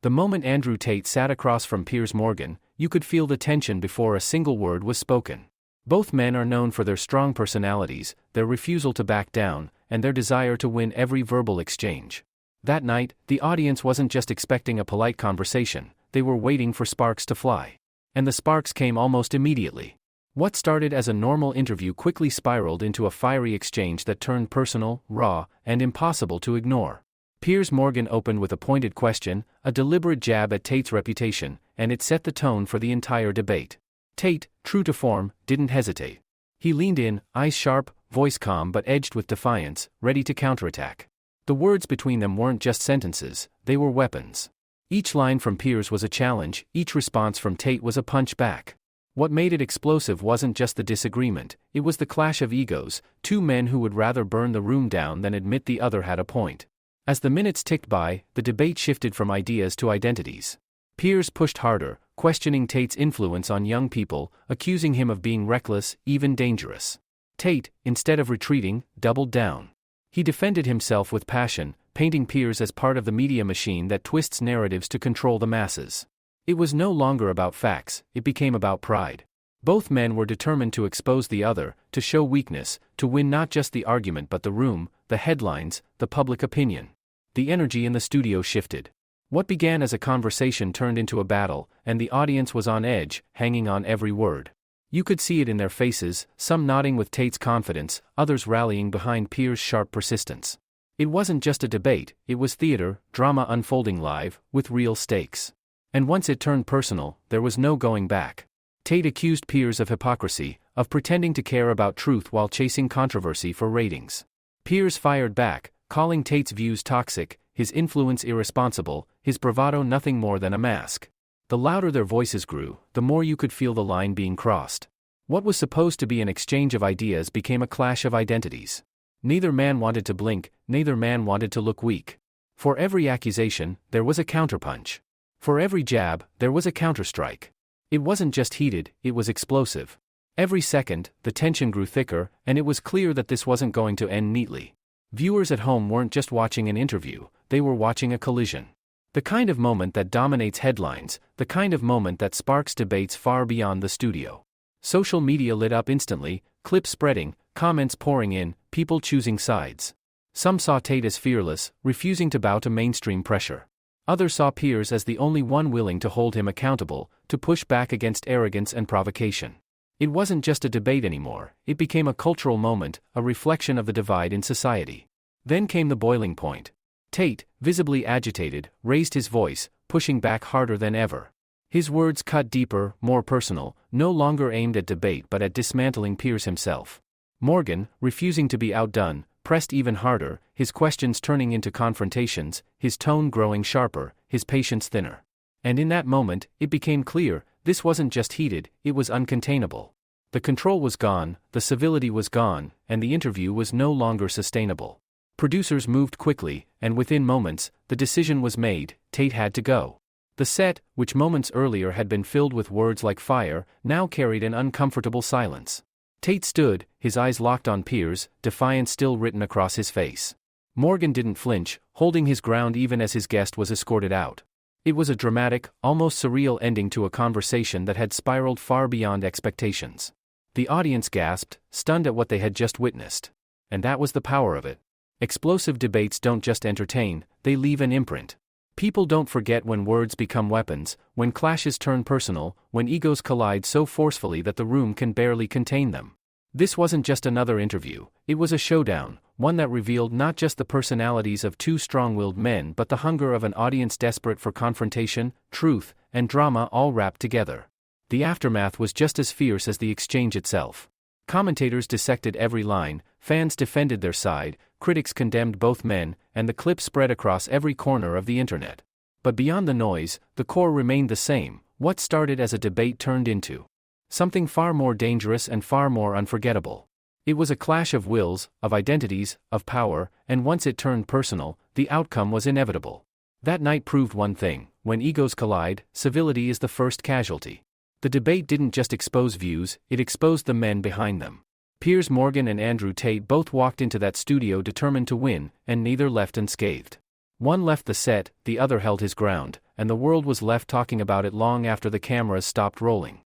The moment Andrew Tate sat across from Piers Morgan, you could feel the tension before a single word was spoken. Both men are known for their strong personalities, their refusal to back down, and their desire to win every verbal exchange. That night, the audience wasn't just expecting a polite conversation, they were waiting for sparks to fly. And the sparks came almost immediately. What started as a normal interview quickly spiraled into a fiery exchange that turned personal, raw, and impossible to ignore. Piers Morgan opened with a pointed question, a deliberate jab at Tate's reputation, and it set the tone for the entire debate. Tate, true to form, didn't hesitate. He leaned in, eyes sharp, voice calm but edged with defiance, ready to counterattack. The words between them weren't just sentences, they were weapons. Each line from Piers was a challenge, each response from Tate was a punch back. What made it explosive wasn't just the disagreement, it was the clash of egos, two men who would rather burn the room down than admit the other had a point. As the minutes ticked by, the debate shifted from ideas to identities. Piers pushed harder, questioning Tate's influence on young people, accusing him of being reckless, even dangerous. Tate, instead of retreating, doubled down. He defended himself with passion, painting Piers as part of the media machine that twists narratives to control the masses. It was no longer about facts, it became about pride. Both men were determined to expose the other, to show weakness, to win not just the argument but the room, the headlines, the public opinion. The energy in the studio shifted. What began as a conversation turned into a battle, and the audience was on edge, hanging on every word. You could see it in their faces, some nodding with Tate's confidence, others rallying behind Piers' sharp persistence. It wasn't just a debate, it was theater, drama unfolding live, with real stakes. And once it turned personal, there was no going back. Tate accused Piers of hypocrisy, of pretending to care about truth while chasing controversy for ratings. Piers fired back, calling Tate's views toxic, his influence irresponsible, his bravado nothing more than a mask. The louder their voices grew, the more you could feel the line being crossed. What was supposed to be an exchange of ideas became a clash of identities. Neither man wanted to blink, neither man wanted to look weak. For every accusation, there was a counterpunch. For every jab, there was a counterstrike. It wasn't just heated, it was explosive. Every second, the tension grew thicker, and it was clear that this wasn't going to end neatly. Viewers at home weren't just watching an interview, they were watching a collision. The kind of moment that dominates headlines, the kind of moment that sparks debates far beyond the studio. Social media lit up instantly, clips spreading, comments pouring in, people choosing sides. Some saw Tate as fearless, refusing to bow to mainstream pressure. Others saw Piers as the only one willing to hold him accountable, to push back against arrogance and provocation. It wasn't just a debate anymore, it became a cultural moment, a reflection of the divide in society. Then came the boiling point. Tate, visibly agitated, raised his voice, pushing back harder than ever. His words cut deeper, more personal, no longer aimed at debate but at dismantling Piers himself. Morgan, refusing to be outdone, pressed even harder, his questions turning into confrontations, his tone growing sharper, his patience thinner. And in that moment, it became clear, this wasn't just heated, it was uncontainable. The control was gone, the civility was gone, and the interview was no longer sustainable. Producers moved quickly, and within moments, the decision was made, Tate had to go. The set, which moments earlier had been filled with words like fire, now carried an uncomfortable silence. Tate stood, his eyes locked on Piers, defiance still written across his face. Morgan didn't flinch, holding his ground even as his guest was escorted out. It was a dramatic, almost surreal ending to a conversation that had spiraled far beyond expectations. The audience gasped, stunned at what they had just witnessed. And that was the power of it. Explosive debates don't just entertain, they leave an imprint. People don't forget when words become weapons, when clashes turn personal, when egos collide so forcefully that the room can barely contain them. This wasn't just another interview, it was a showdown, one that revealed not just the personalities of two strong-willed men but the hunger of an audience desperate for confrontation, truth, and drama all wrapped together. The aftermath was just as fierce as the exchange itself. Commentators dissected every line, fans defended their side, critics condemned both men, and the clip spread across every corner of the internet. But beyond the noise, the core remained the same. What started as a debate turned into something far more dangerous and far more unforgettable. It was a clash of wills, of identities, of power, and once it turned personal, the outcome was inevitable. That night proved one thing: when egos collide, civility is the first casualty. The debate didn't just expose views, it exposed the men behind them. Piers Morgan and Andrew Tate both walked into that studio determined to win, and neither left unscathed. One left the set, the other held his ground, and the world was left talking about it long after the cameras stopped rolling.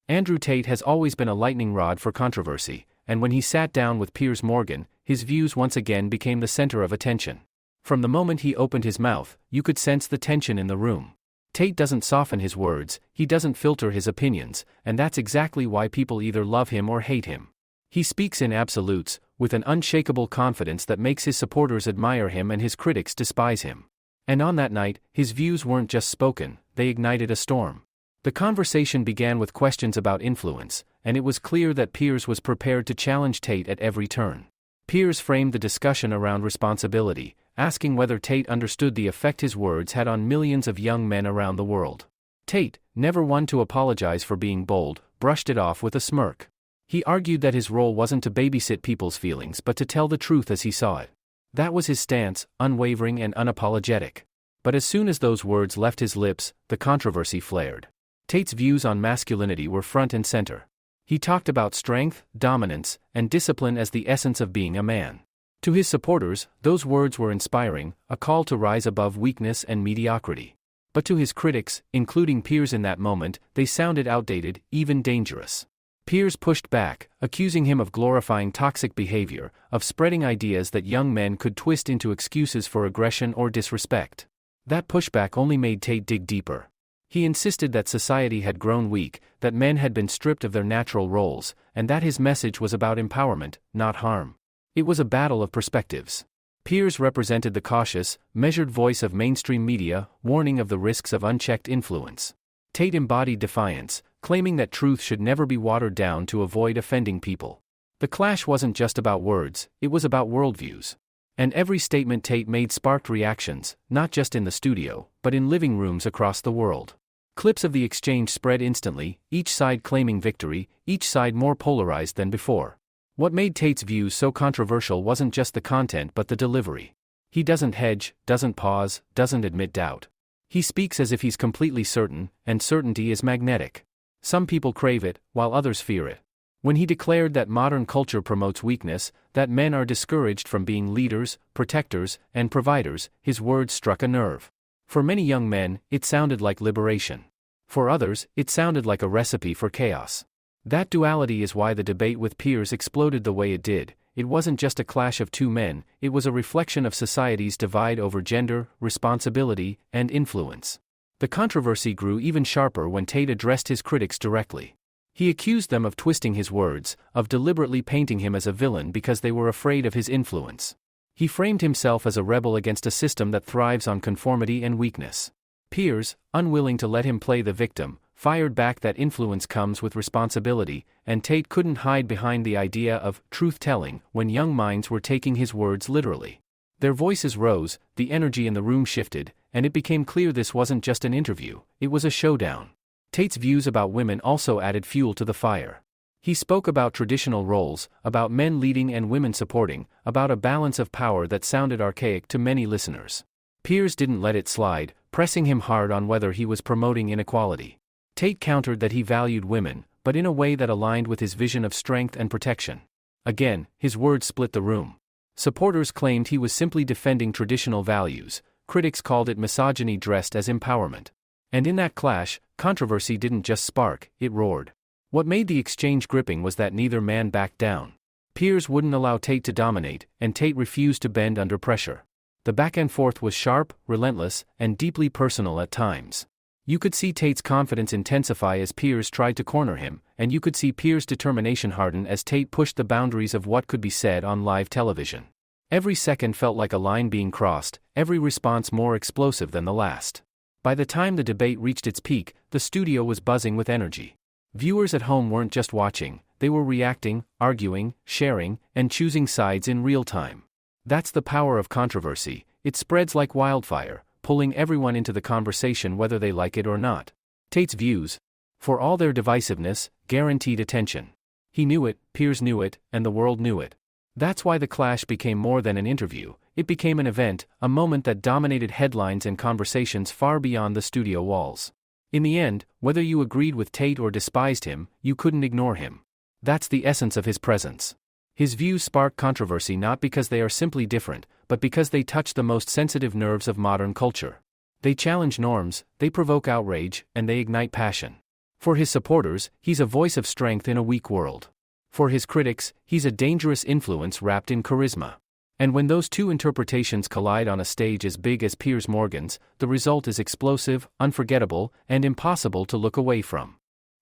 Andrew Tate has always been a lightning rod for controversy, and when he sat down with Piers Morgan, his views once again became the center of attention. From the moment he opened his mouth, you could sense the tension in the room. Tate doesn't soften his words, he doesn't filter his opinions, and that's exactly why people either love him or hate him. He speaks in absolutes, with an unshakable confidence that makes his supporters admire him and his critics despise him. And on that night, his views weren't just spoken, they ignited a storm. The conversation began with questions about influence, and it was clear that Piers was prepared to challenge Tate at every turn. Piers framed the discussion around responsibility, asking whether Tate understood the effect his words had on millions of young men around the world. Tate, never one to apologize for being bold, brushed it off with a smirk. He argued that his role wasn't to babysit people's feelings but to tell the truth as he saw it. That was his stance, unwavering and unapologetic. But as soon as those words left his lips, the controversy flared. Tate's views on masculinity were front and center. He talked about strength, dominance, and discipline as the essence of being a man. To his supporters, those words were inspiring, a call to rise above weakness and mediocrity. But to his critics, including Piers in that moment, they sounded outdated, even dangerous. Piers pushed back, accusing him of glorifying toxic behavior, of spreading ideas that young men could twist into excuses for aggression or disrespect. That pushback only made Tate dig deeper. He insisted that society had grown weak, that men had been stripped of their natural roles, and that his message was about empowerment, not harm. It was a battle of perspectives. Piers represented the cautious, measured voice of mainstream media, warning of the risks of unchecked influence. Tate embodied defiance, claiming that truth should never be watered down to avoid offending people. The clash wasn't just about words, it was about worldviews. And every statement Tate made sparked reactions, not just in the studio, but in living rooms across the world. Clips of the exchange spread instantly, each side claiming victory, each side more polarized than before. What made Tate's views so controversial wasn't just the content but the delivery. He doesn't hedge, doesn't pause, doesn't admit doubt. He speaks as if he's completely certain, and certainty is magnetic. Some people crave it, while others fear it. When he declared that modern culture promotes weakness, that men are discouraged from being leaders, protectors, and providers, his words struck a nerve. For many young men, it sounded like liberation. For others, it sounded like a recipe for chaos. That duality is why the debate with Piers exploded the way it did. It wasn't just a clash of two men, it was a reflection of society's divide over gender, responsibility, and influence. The controversy grew even sharper when Tate addressed his critics directly. He accused them of twisting his words, of deliberately painting him as a villain because they were afraid of his influence. He framed himself as a rebel against a system that thrives on conformity and weakness. Piers, unwilling to let him play the victim, fired back that influence comes with responsibility, and Tate couldn't hide behind the idea of truth-telling when young minds were taking his words literally. Their voices rose, the energy in the room shifted, and it became clear this wasn't just an interview, it was a showdown. Tate's views about women also added fuel to the fire. He spoke about traditional roles, about men leading and women supporting, about a balance of power that sounded archaic to many listeners. Piers didn't let it slide, pressing him hard on whether he was promoting inequality. Tate countered that he valued women, but in a way that aligned with his vision of strength and protection. Again, his words split the room. Supporters claimed he was simply defending traditional values, critics called it misogyny dressed as empowerment. And in that clash, controversy didn't just spark, it roared. What made the exchange gripping was that neither man backed down. Piers wouldn't allow Tate to dominate, and Tate refused to bend under pressure. The back and forth was sharp, relentless, and deeply personal at times. You could see Tate's confidence intensify as Piers tried to corner him, and you could see Piers' determination harden as Tate pushed the boundaries of what could be said on live television. Every second felt like a line being crossed, every response more explosive than the last. By the time the debate reached its peak, the studio was buzzing with energy. Viewers at home weren't just watching, they were reacting, arguing, sharing, and choosing sides in real time. That's the power of controversy, it spreads like wildfire, pulling everyone into the conversation whether they like it or not. Tate's views, for all their divisiveness, guaranteed attention. He knew it, Piers knew it, and the world knew it. That's why the clash became more than an interview, it became an event, a moment that dominated headlines and conversations far beyond the studio walls. In the end, whether you agreed with Tate or despised him, you couldn't ignore him. That's the essence of his presence. His views spark controversy not because they are simply different, but because they touch the most sensitive nerves of modern culture. They challenge norms, they provoke outrage, and they ignite passion. For his supporters, he's a voice of strength in a weak world. For his critics, he's a dangerous influence wrapped in charisma. And when those two interpretations collide on a stage as big as Piers Morgan's, the result is explosive, unforgettable, and impossible to look away from.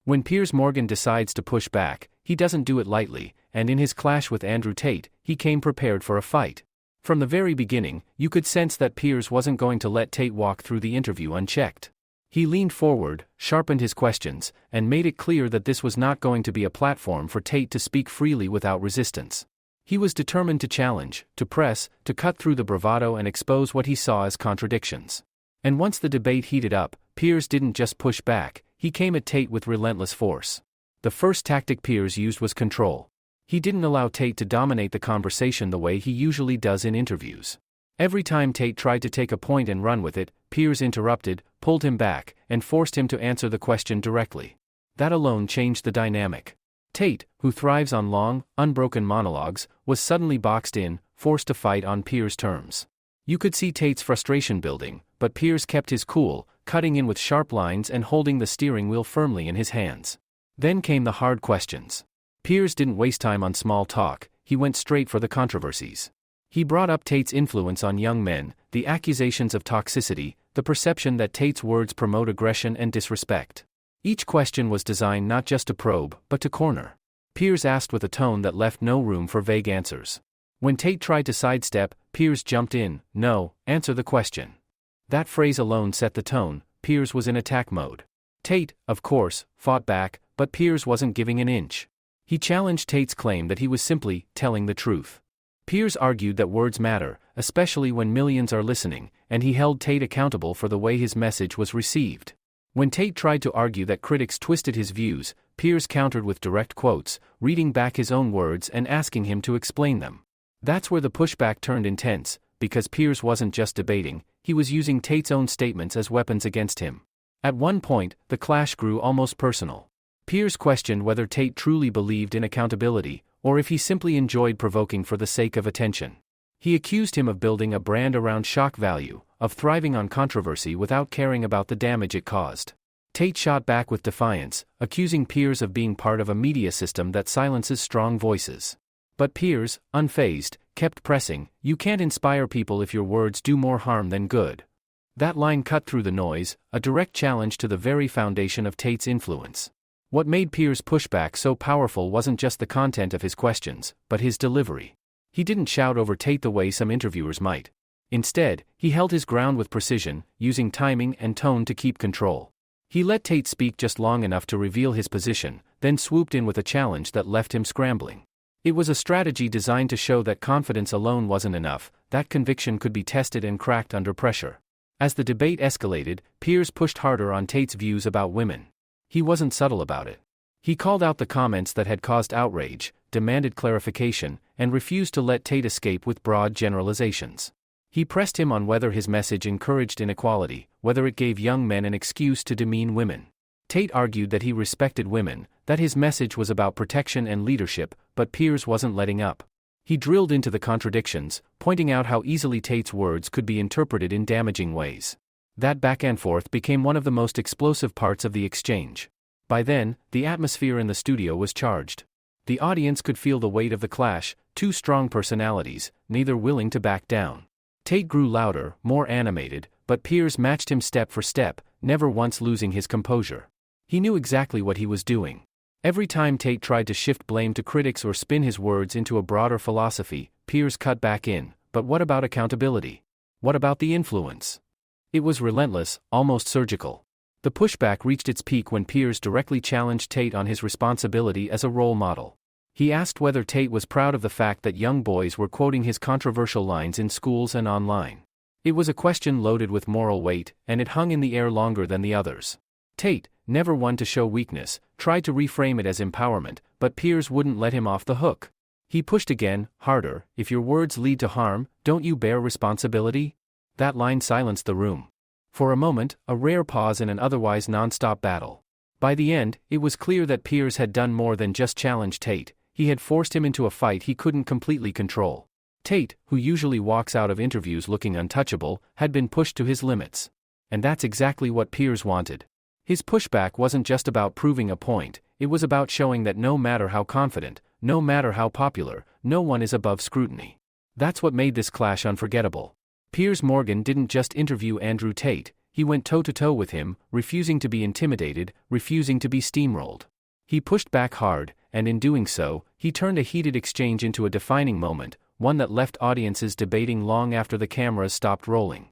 When Piers Morgan decides to push back, he doesn't do it lightly, and in his clash with Andrew Tate, he came prepared for a fight. From the very beginning, you could sense that Piers wasn't going to let Tate walk through the interview unchecked. He leaned forward, sharpened his questions, and made it clear that this was not going to be a platform for Tate to speak freely without resistance. He was determined to challenge, to press, to cut through the bravado and expose what he saw as contradictions. And once the debate heated up, Piers didn't just push back, he came at Tate with relentless force. The first tactic Piers used was control. He didn't allow Tate to dominate the conversation the way he usually does in interviews. Every time Tate tried to take a point and run with it, Piers interrupted, pulled him back, and forced him to answer the question directly. That alone changed the dynamic. Tate, who thrives on long, unbroken monologues, was suddenly boxed in, forced to fight on Piers' terms. You could see Tate's frustration building, but Piers kept his cool, cutting in with sharp lines and holding the steering wheel firmly in his hands. Then came the hard questions. Piers didn't waste time on small talk, he went straight for the controversies. He brought up Tate's influence on young men, the accusations of toxicity, the perception that Tate's words promote aggression and disrespect. Each question was designed not just to probe, but to corner. Piers asked with a tone that left no room for vague answers. When Tate tried to sidestep, Piers jumped in, "No, answer the question." That phrase alone set the tone. Piers was in attack mode. Tate, of course, fought back, but Piers wasn't giving an inch. He challenged Tate's claim that he was simply telling the truth. Piers argued that words matter, especially when millions are listening, and he held Tate accountable for the way his message was received. When Tate tried to argue that critics twisted his views, Piers countered with direct quotes, reading back his own words and asking him to explain them. That's where the pushback turned intense, because Piers wasn't just debating, he was using Tate's own statements as weapons against him. At one point, the clash grew almost personal. Piers questioned whether Tate truly believed in accountability, or if he simply enjoyed provoking for the sake of attention. He accused him of building a brand around shock value, of thriving on controversy without caring about the damage it caused. Tate shot back with defiance, accusing Piers of being part of a media system that silences strong voices. But Piers, unfazed, kept pressing, "You can't inspire people if your words do more harm than good." That line cut through the noise, a direct challenge to the very foundation of Tate's influence. What made Piers' pushback so powerful wasn't just the content of his questions, but his delivery. He didn't shout over Tate the way some interviewers might. Instead, he held his ground with precision, using timing and tone to keep control. He let Tate speak just long enough to reveal his position, then swooped in with a challenge that left him scrambling. It was a strategy designed to show that confidence alone wasn't enough, that conviction could be tested and cracked under pressure. As the debate escalated, Piers pushed harder on Tate's views about women. He wasn't subtle about it. He called out the comments that had caused outrage, demanded clarification, and refused to let Tate escape with broad generalizations. He pressed him on whether his message encouraged inequality, whether it gave young men an excuse to demean women. Tate argued that he respected women, that his message was about protection and leadership, but Piers wasn't letting up. He drilled into the contradictions, pointing out how easily Tate's words could be interpreted in damaging ways. That back and forth became one of the most explosive parts of the exchange. By then, the atmosphere in the studio was charged. The audience could feel the weight of the clash, two strong personalities, neither willing to back down. Tate grew louder, more animated, but Piers matched him step for step, never once losing his composure. He knew exactly what he was doing. Every time Tate tried to shift blame to critics or spin his words into a broader philosophy, Piers cut back in. But what about accountability? What about the influence? It was relentless, almost surgical. The pushback reached its peak when Piers directly challenged Tate on his responsibility as a role model. He asked whether Tate was proud of the fact that young boys were quoting his controversial lines in schools and online. It was a question loaded with moral weight, and it hung in the air longer than the others. Tate, never one to show weakness, tried to reframe it as empowerment, but Piers wouldn't let him off the hook. He pushed again, harder. "If your words lead to harm, don't you bear responsibility?" That line silenced the room. For a moment, a rare pause in an otherwise non-stop battle. By the end, it was clear that Piers had done more than just challenge Tate. He had forced him into a fight he couldn't completely control. Tate, who usually walks out of interviews looking untouchable, had been pushed to his limits. And that's exactly what Piers wanted. His pushback wasn't just about proving a point, it was about showing that no matter how confident, no matter how popular, no one is above scrutiny. That's what made this clash unforgettable. Piers Morgan didn't just interview Andrew Tate, he went toe-to-toe with him, refusing to be intimidated, refusing to be steamrolled. He pushed back hard, and in doing so, he turned a heated exchange into a defining moment, one that left audiences debating long after the cameras stopped rolling.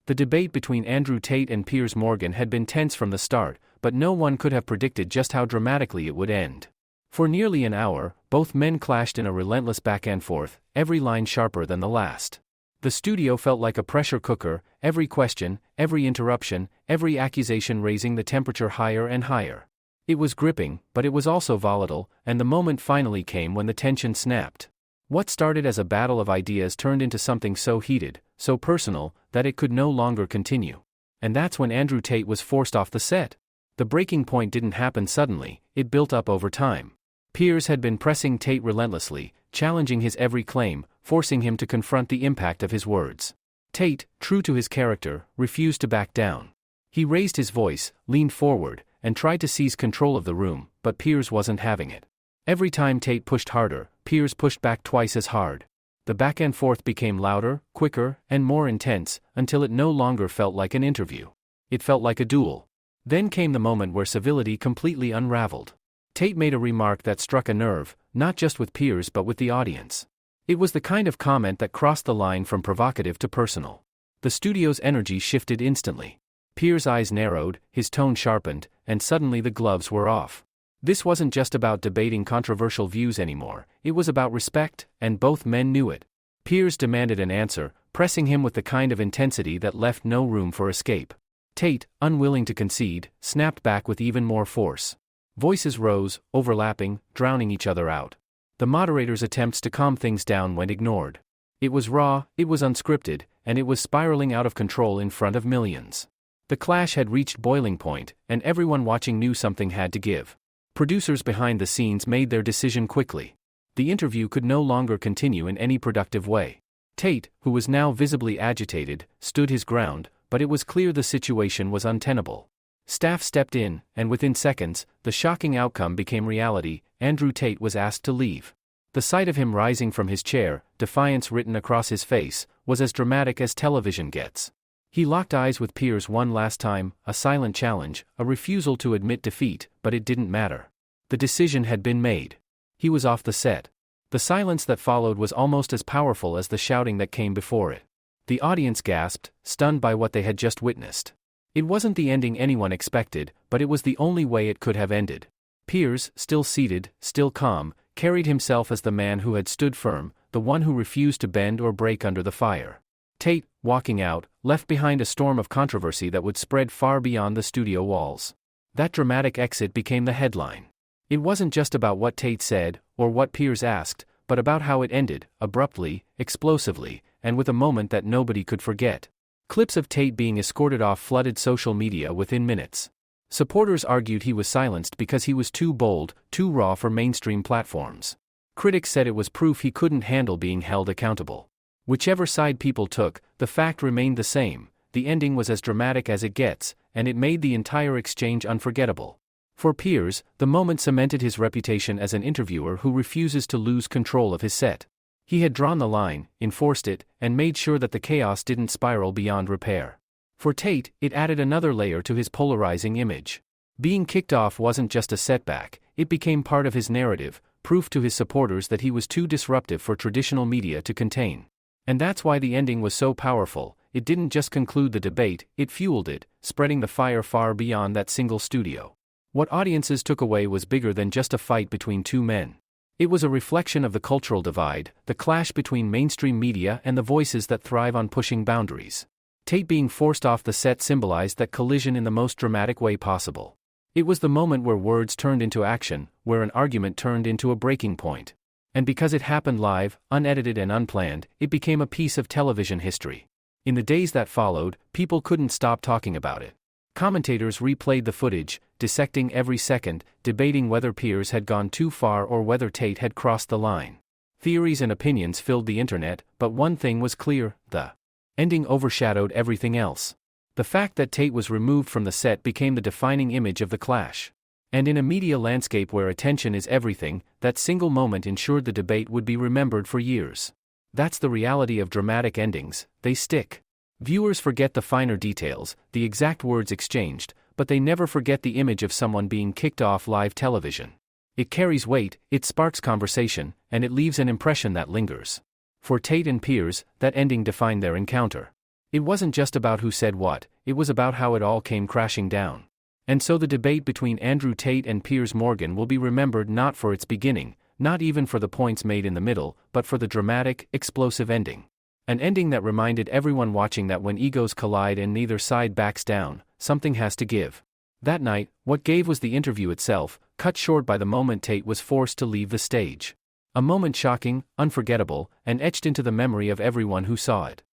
The debate between Andrew Tate and Piers Morgan had been tense from the start, but no one could have predicted just how dramatically it would end. For nearly an hour, both men clashed in a relentless back-and-forth, every line sharper than the last. The studio felt like a pressure cooker, every question, every interruption, every accusation raising the temperature higher and higher. It was gripping, but it was also volatile, and the moment finally came when the tension snapped. What started as a battle of ideas turned into something so heated, so personal, that it could no longer continue. And that's when Andrew Tate was forced off the set. The breaking point didn't happen suddenly, it built up over time. Piers had been pressing Tate relentlessly, challenging his every claim, forcing him to confront the impact of his words. Tate, true to his character, refused to back down. He raised his voice, leaned forward, and tried to seize control of the room, but Piers wasn't having it. Every time Tate pushed harder, Piers pushed back twice as hard. The back and forth became louder, quicker, and more intense, until it no longer felt like an interview. It felt like a duel. Then came the moment where civility completely unraveled. Tate made a remark that struck a nerve, not just with Piers but with the audience. It was the kind of comment that crossed the line from provocative to personal. The studio's energy shifted instantly. Piers' eyes narrowed, his tone sharpened, and suddenly the gloves were off. This wasn't just about debating controversial views anymore, it was about respect, and both men knew it. Piers demanded an answer, pressing him with the kind of intensity that left no room for escape. Tate, unwilling to concede, snapped back with even more force. Voices rose, overlapping, drowning each other out. The moderator's attempts to calm things down went ignored. It was raw, it was unscripted, and it was spiraling out of control in front of millions. The clash had reached boiling point, and everyone watching knew something had to give. Producers behind the scenes made their decision quickly. The interview could no longer continue in any productive way. Tate, who was now visibly agitated, stood his ground, but it was clear the situation was untenable. Staff stepped in, and within seconds, the shocking outcome became reality. Andrew Tate was asked to leave. The sight of him rising from his chair, defiance written across his face, was as dramatic as television gets. He locked eyes with Piers one last time, a silent challenge, a refusal to admit defeat, but it didn't matter. The decision had been made. He was off the set. The silence that followed was almost as powerful as the shouting that came before it. The audience gasped, stunned by what they had just witnessed. It wasn't the ending anyone expected, but it was the only way it could have ended. Piers, still seated, still calm, carried himself as the man who had stood firm, the one who refused to bend or break under the fire. Tate, walking out, left behind a storm of controversy that would spread far beyond the studio walls. That dramatic exit became the headline. It wasn't just about what Tate said, or what Piers asked, but about how it ended, abruptly, explosively, and with a moment that nobody could forget. Clips of Tate being escorted off flooded social media within minutes. Supporters argued he was silenced because he was too bold, too raw for mainstream platforms. Critics said it was proof he couldn't handle being held accountable. Whichever side people took, the fact remained the same: the ending was as dramatic as it gets, and it made the entire exchange unforgettable. For Piers, the moment cemented his reputation as an interviewer who refuses to lose control of his set. He had drawn the line, enforced it, and made sure that the chaos didn't spiral beyond repair. For Tate, it added another layer to his polarizing image. Being kicked off wasn't just a setback, it became part of his narrative, proof to his supporters that he was too disruptive for traditional media to contain. And that's why the ending was so powerful. It didn't just conclude the debate, it fueled it, spreading the fire far beyond that single studio. What audiences took away was bigger than just a fight between two men. It was a reflection of the cultural divide, the clash between mainstream media and the voices that thrive on pushing boundaries. Tate being forced off the set symbolized that collision in the most dramatic way possible. It was the moment where words turned into action, where an argument turned into a breaking point. And because it happened live, unedited and unplanned, it became a piece of television history. In the days that followed, people couldn't stop talking about it. Commentators replayed the footage, dissecting every second, debating whether Piers had gone too far or whether Tate had crossed the line. Theories and opinions filled the internet, but one thing was clear: the ending overshadowed everything else. The fact that Tate was removed from the set became the defining image of the clash. And in a media landscape where attention is everything, that single moment ensured the debate would be remembered for years. That's the reality of dramatic endings, they stick. Viewers forget the finer details, the exact words exchanged, but they never forget the image of someone being kicked off live television. It carries weight, it sparks conversation, and it leaves an impression that lingers. For Tate and Piers, that ending defined their encounter. It wasn't just about who said what, it was about how it all came crashing down. And so the debate between Andrew Tate and Piers Morgan will be remembered not for its beginning, not even for the points made in the middle, but for the dramatic, explosive ending. An ending that reminded everyone watching that when egos collide and neither side backs down, something has to give. That night, what gave was the interview itself, cut short by the moment Tate was forced to leave the stage. A moment shocking, unforgettable, and etched into the memory of everyone who saw it.